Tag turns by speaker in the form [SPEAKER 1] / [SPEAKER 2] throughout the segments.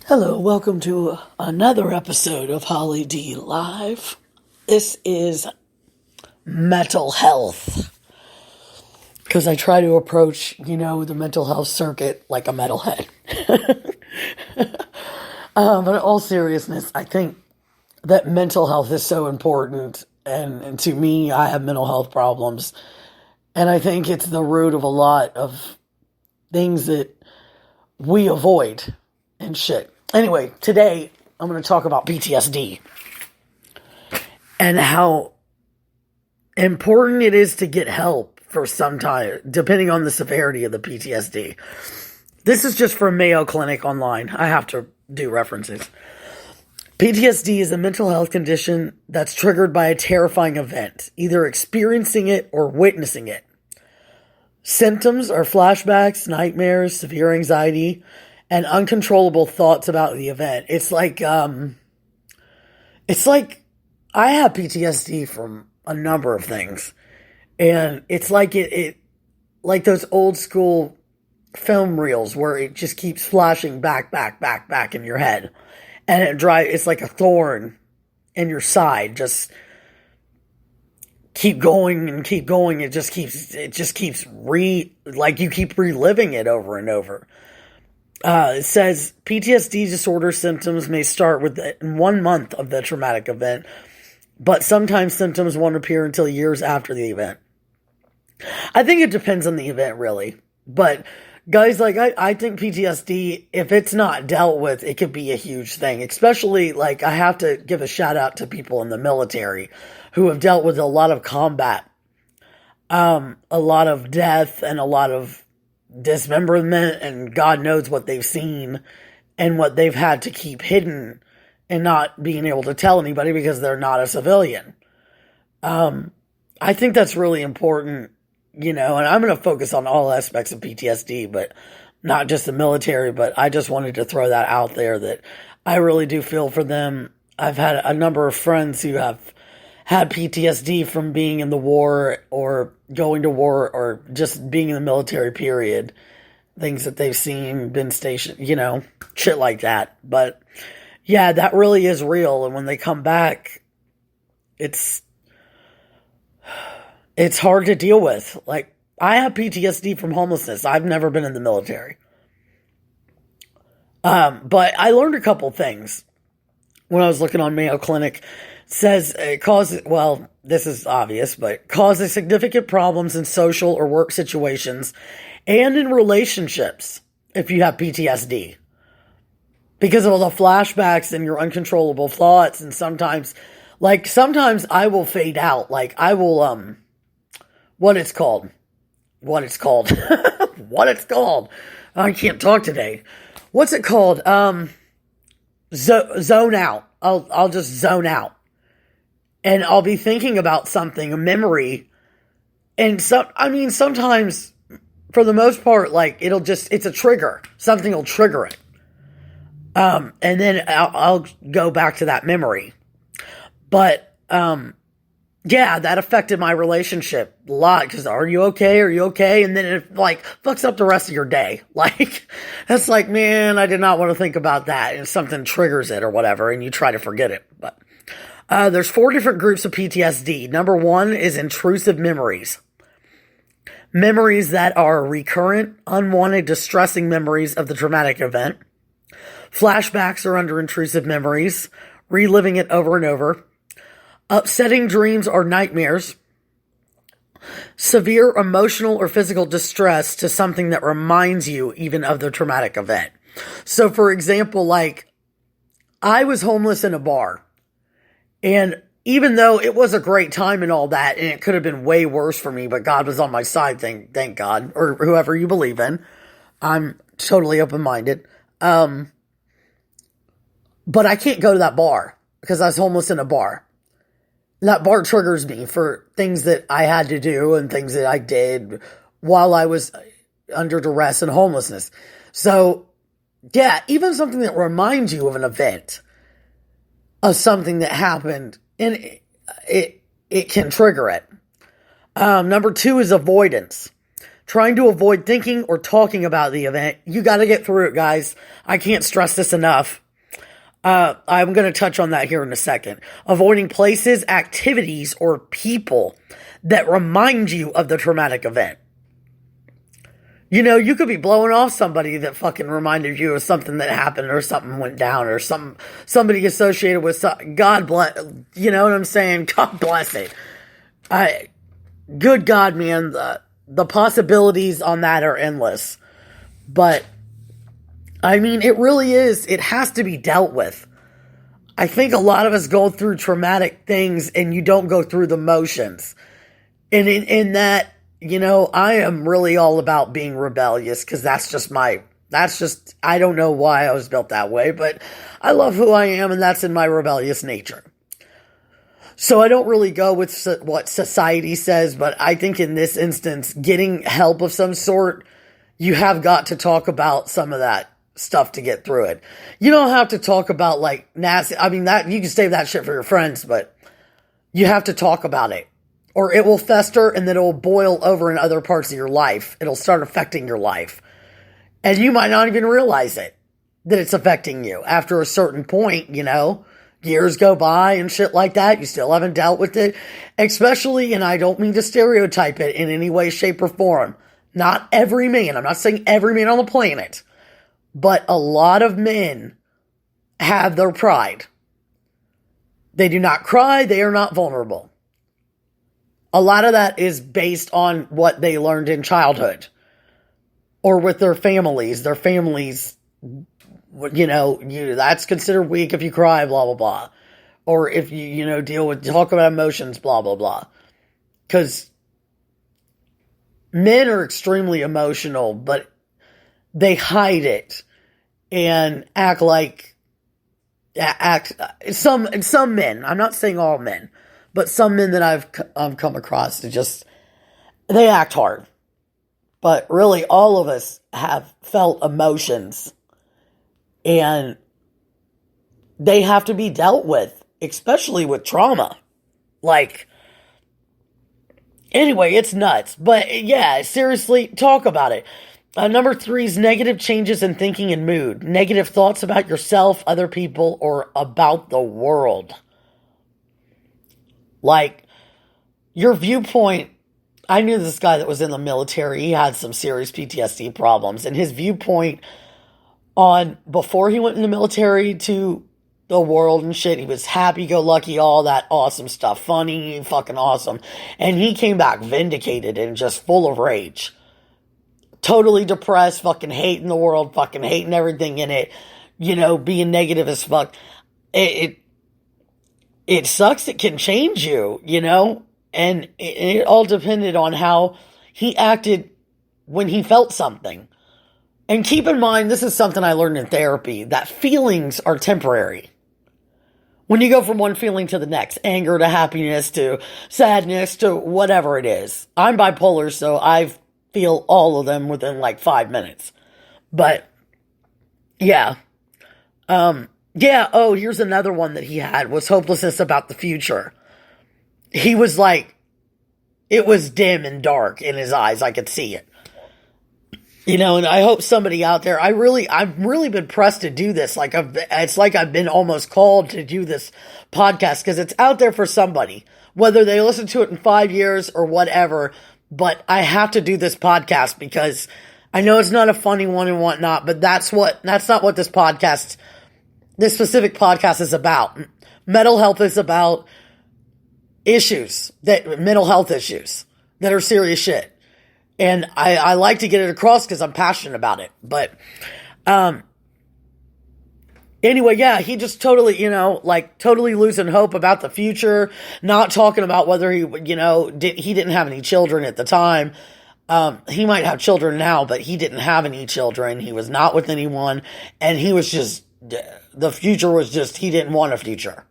[SPEAKER 1] Hello, welcome to another episode of Holly D Live. This is mental health because I try to approach, the mental health circuit like a metalhead. But in all seriousness, I think that mental health is so important. And to me, I have mental health problems. And I think it's the root of a lot of things that we avoid and shit. Anyway, today I'm going to talk about PTSD and how important it is to get help for some time, depending on the severity of the PTSD. This is just from Mayo Clinic online. I have to do references. PTSD is a mental health condition that's triggered by a terrifying event, either experiencing it or witnessing it. Symptoms are flashbacks, nightmares, severe anxiety, and uncontrollable thoughts about the event. It's like I have PTSD from a number of things. And it's like it like those old school film reels where it just keeps flashing back in your head. And it's like a thorn in your side. Just keep going and keep going. It just keeps you keep reliving it over and over. It says PTSD disorder symptoms may start within 1 month of the traumatic event, but sometimes symptoms won't appear until years after the event. I think it depends on the event, really. But guys, I think PTSD, if it's not dealt with, it could be a huge thing. Especially, I have to give a shout out to people in the military who have dealt with a lot of combat, a lot of death, and a lot of dismemberment, and God knows what they've seen and what they've had to keep hidden and not being able to tell anybody because they're not a civilian. I think that's really important, and I'm going to focus on all aspects of PTSD, but not just the military, but I just wanted to throw that out there that I really do feel for them. I've had a number of friends who have had PTSD from being in the war or going to war or just being in the military, period. Things that they've seen, been stationed, shit like that. But yeah, that really is real. And when they come back, it's hard to deal with. I have PTSD from homelessness. I've never been in the military. But I learned a couple things when I was looking on Mayo Clinic. Says it causes, well, this is obvious, but causes significant problems in social or work situations and in relationships if you have PTSD. Because of all the flashbacks and your uncontrollable thoughts, and sometimes I will fade out. I will, what it's called. What it's called. I can't talk today. What's it called? Zone out. I'll just zone out. And I'll be thinking about something, a memory. And sometimes, for the most part, it's a trigger. Something will trigger it. And then I'll go back to that memory. But, yeah, that affected my relationship a lot. Because, are you okay? Are you okay? And then it, fucks up the rest of your day. That's man, I did not want to think about that. And something triggers it or whatever. And you try to forget it. But there's 4 different groups of PTSD. Number 1 is intrusive memories. Memories that are recurrent, unwanted, distressing memories of the traumatic event. Flashbacks are under intrusive memories, reliving it over and over. Upsetting dreams or nightmares. Severe emotional or physical distress to something that reminds you even of the traumatic event. So, for example, I was homeless in a bar. And even though it was a great time and all that, and it could have been way worse for me, but God was on my side, thank God, or whoever you believe in. I'm totally open-minded. But I can't go to that bar because I was homeless in a bar. That bar triggers me for things that I had to do and things that I did while I was under duress and homelessness. So, yeah, even something that reminds you of an event, of something that happened, and it can trigger it. Number 2 is avoidance. trying to avoid thinking or talking about the event. You got to get through it, guys. I can't stress this enough. I'm going to touch on that here in a second. Avoiding places, activities, or people that remind you of the traumatic event. You know, you could be blowing off somebody that fucking reminded you of something that happened or something went down or somebody associated with God bless, you know what I'm saying? God bless it. Good God, man, the possibilities on that are endless. But, I mean, it really is. It has to be dealt with. I think a lot of us go through traumatic things and you don't go through the motions. And in that, you know, I am really all about being rebellious because I don't know why I was built that way, but I love who I am and that's in my rebellious nature. So I don't really go with what society says, but I think in this instance, getting help of some sort, you have got to talk about some of that stuff to get through it. You don't have to talk about like nasty, I mean that you can save that shit for your friends, but you have to talk about it. Or it will fester and then it will boil over in other parts of your life. It'll start affecting your life. And you might not even realize it, that it's affecting you. After a certain point, you know, years go by and shit like that. You still haven't dealt with it. Especially, and I don't mean to stereotype it in any way, shape, or form. Not every man. I'm not saying every man on the planet. But a lot of men have their pride. They do not cry. They are not vulnerable. A lot of that is based on what they learned in childhood or with their families. Their families, you know, that's considered weak if you cry, blah, blah, blah. Or if you know, talk about emotions, blah, blah, blah. Because men are extremely emotional, but they hide it and some men, I'm not saying all men, but some men that I've come across, they act hard. But really, all of us have felt emotions. And they have to be dealt with, especially with trauma. Like, anyway, it's nuts. But yeah, seriously, talk about it. Number 3 is negative changes in thinking and mood. Negative thoughts about yourself, other people, or about the world. Like, your viewpoint, I knew this guy that was in the military. He had some serious PTSD problems. And his viewpoint on, before he went in the military to the world and shit, he was happy-go-lucky, all that awesome stuff. Funny, fucking awesome. And he came back vindicated and just full of rage. Totally depressed, fucking hating the world, fucking hating everything in it. You know, being negative as fuck. It sucks. It can change you, you know? And it all depended on how he acted when he felt something. And keep in mind, this is something I learned in therapy, that feelings are temporary. When you go from one feeling to the next, anger to happiness to sadness to whatever it is. I'm bipolar, so I feel all of them within like 5 minutes. But, yeah. Here's another one that he had, was hopelessness about the future. He was like, it was dim and dark in his eyes. I could see it. You know, and I hope somebody out there, I've really been pressed to do this. Like it's like I've been almost called to do this podcast because it's out there for somebody, whether they listen to it in 5 years or whatever. But I have to do this podcast because I know it's not a funny one and whatnot, but that's not what this specific podcast is about. Mental health is about mental health issues that are serious shit. And I like to get it across because I'm passionate about it. But, anyway, yeah, he just totally, totally losing hope about the future, not talking about whether he didn't have any children at the time. He might have children now, but he didn't have any children. He was not with anyone. And he was just, the future was just, he didn't want a future.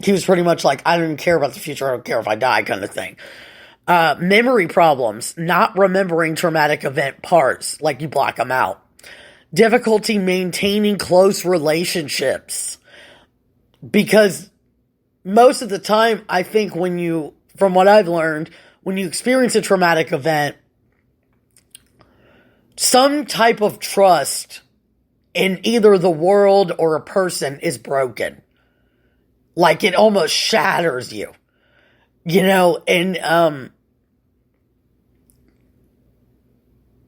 [SPEAKER 1] He was pretty much like, I don't even care about the future. I don't care if I die kind of thing. Memory problems, not remembering traumatic event parts, like you block them out. Difficulty maintaining close relationships. Because most of the time, I think from what I've learned, when you experience a traumatic event, some type of trust in either the world or a person is broken. Like, it almost shatters you. And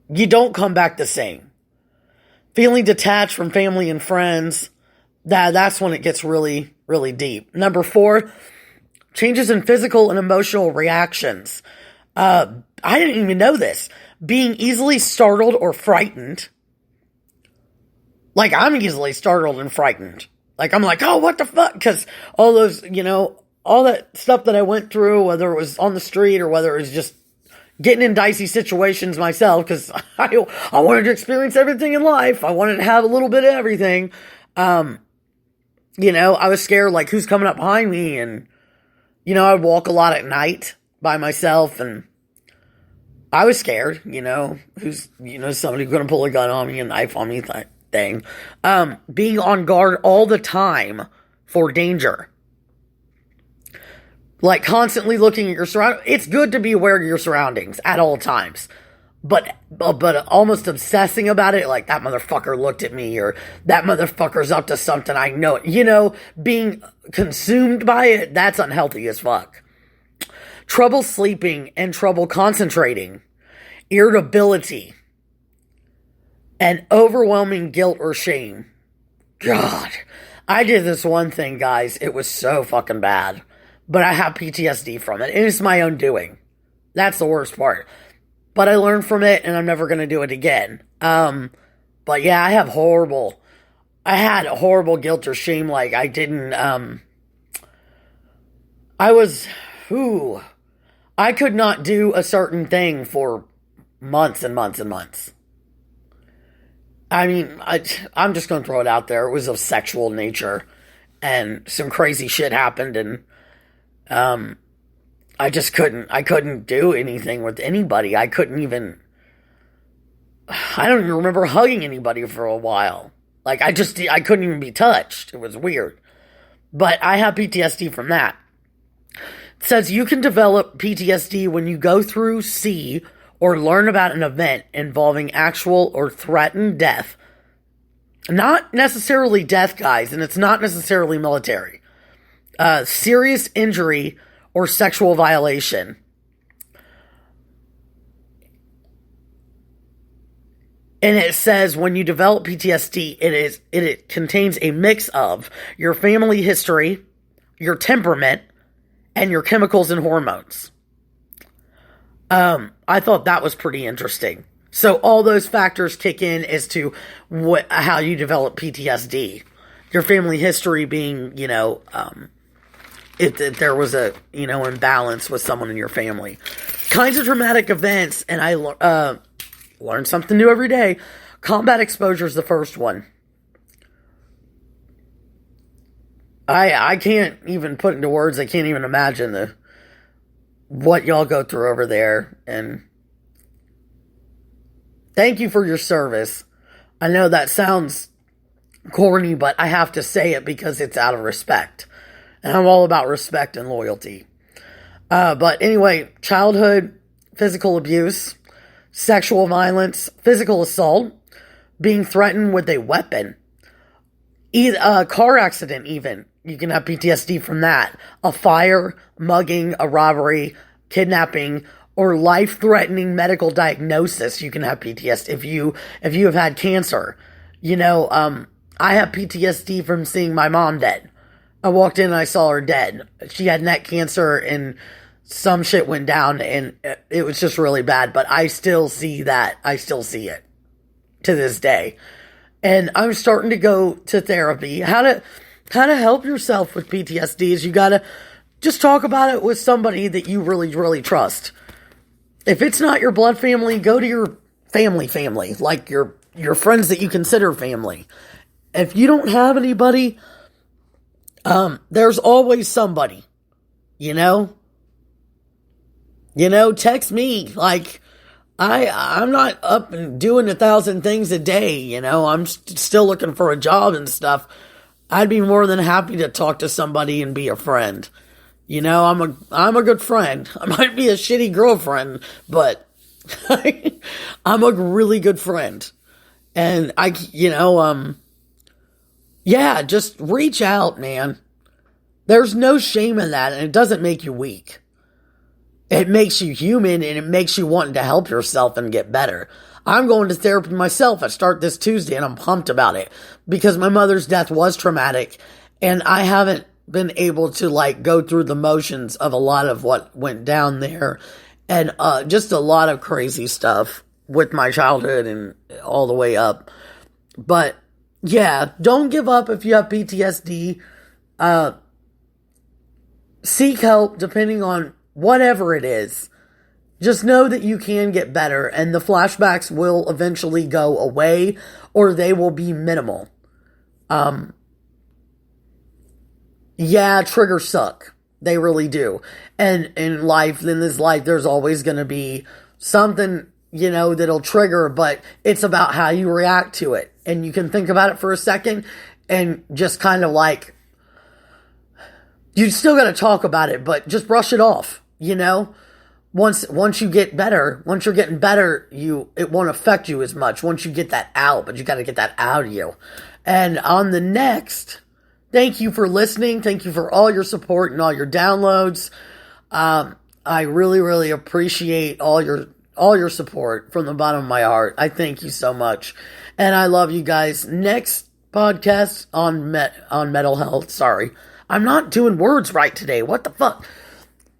[SPEAKER 1] you don't come back the same. Feeling detached from family and friends, that's when it gets really, really deep. Number 4, changes in physical and emotional reactions. I didn't even know this. Being easily startled or frightened. Like, I'm easily startled and frightened. Like, I'm like, oh, what the fuck? Because all those, all that stuff that I went through, whether it was on the street or whether it was just getting in dicey situations myself, because I wanted to experience everything in life. I wanted to have a little bit of everything. I was scared, like, who's coming up behind me? And, I'd walk a lot at night by myself, and I was scared, who's, somebody going to pull a gun on me, a knife on me, thing. Being on guard all the time for danger. Like, constantly looking at your surroundings. It's good to be aware of your surroundings at all times. But almost obsessing about it, like, that motherfucker looked at me, or that motherfucker's up to something, I know it. Being consumed by it, that's unhealthy as fuck. Trouble sleeping and trouble concentrating. Irritability. And overwhelming guilt or shame. God. I did this one thing, guys. It was so fucking bad. But I have PTSD from it. And it's my own doing. That's the worst part. But I learned from it, and I'm never going to do it again. But yeah, I had horrible guilt or shame. Like, I didn't, I could not do a certain thing for months and months and months. I mean, I'm just going to throw it out there. It was of sexual nature, and some crazy shit happened, and I couldn't do anything with anybody. I don't even remember hugging anybody for a while. Like, I couldn't even be touched. It was weird. But I have PTSD from that. It says you can develop PTSD when you go through, see, or learn about an event involving actual or threatened death. Not necessarily death, guys, and it's not necessarily military. Serious injury or sexual violation. And it says when you develop PTSD, it contains a mix of your family history, your temperament, and your chemicals and hormones. I thought that was pretty interesting. So all those factors kick in as to how you develop PTSD. Your family history being, if there was a, imbalance with someone in your family. Kinds of traumatic events, and I learn something new every day. Combat exposure is the first one. I can't even put into words. I can't even imagine what y'all go through over there. And thank you for your service. I know that sounds corny, but I have to say it because it's out of respect. And I'm all about respect and loyalty. But anyway, childhood physical abuse, sexual violence, physical assault, being threatened with a weapon, a car accident even. You can have PTSD from that. A fire, mugging, a robbery, kidnapping, or life-threatening medical diagnosis. You can have PTSD if you have had cancer. I have PTSD from seeing my mom dead. I walked in and I saw her dead. She had neck cancer and some shit went down and it was just really bad. But I still see that. I still see it to this day. And I'm starting to go to therapy. How to help yourself with PTSD is you gotta just talk about it with somebody that you really, really trust. If it's not your blood family, go to your family, like your friends that you consider family. If you don't have anybody, there's always somebody, text me. Like, I'm not up and doing 1,000 things a day, I'm still looking for a job and stuff. I'd be more than happy to talk to somebody and be a friend. I'm a good friend. I might be a shitty girlfriend, but I'm a really good friend. And yeah, just reach out, man. There's no shame in that, and it doesn't make you weak. It makes you human, and it makes you wanting to help yourself and get better. I'm going to therapy myself. I start this Tuesday, and I'm pumped about it because my mother's death was traumatic, and I haven't been able to go through the motions of a lot of what went down there, and just a lot of crazy stuff with my childhood and all the way up. But yeah, don't give up if you have PTSD. Seek help depending on whatever it is. Just know that you can get better, and the flashbacks will eventually go away, or they will be minimal. Yeah, triggers suck. They really do. And in this life, there's always going to be something, that'll trigger, but it's about how you react to it. And you can think about it for a second and just kind of you still got to talk about it, but just brush it off, Once you get better, once you're getting better, it won't affect you as much once you get that out, but you got to get that out of you. And on the next, thank you for listening. Thank you for all your support and all your downloads. I really, really appreciate all your support from the bottom of my heart. I thank you so much. And I love you guys. Next podcast on mental health. Sorry. I'm not doing words right today. What the fuck?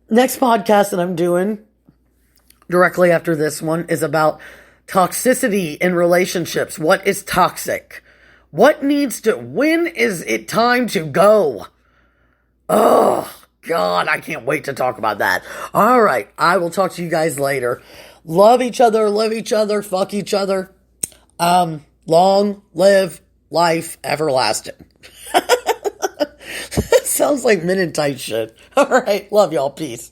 [SPEAKER 1] Next podcast that I'm doing directly after this one is about toxicity in relationships. What is toxic? When is it time to go? Oh, God, I can't wait to talk about that. All right, I will talk to you guys later. Love each other, live each other, fuck each other. Long live life everlasting. Sounds like Men in Tight shit. All right, love y'all. Peace.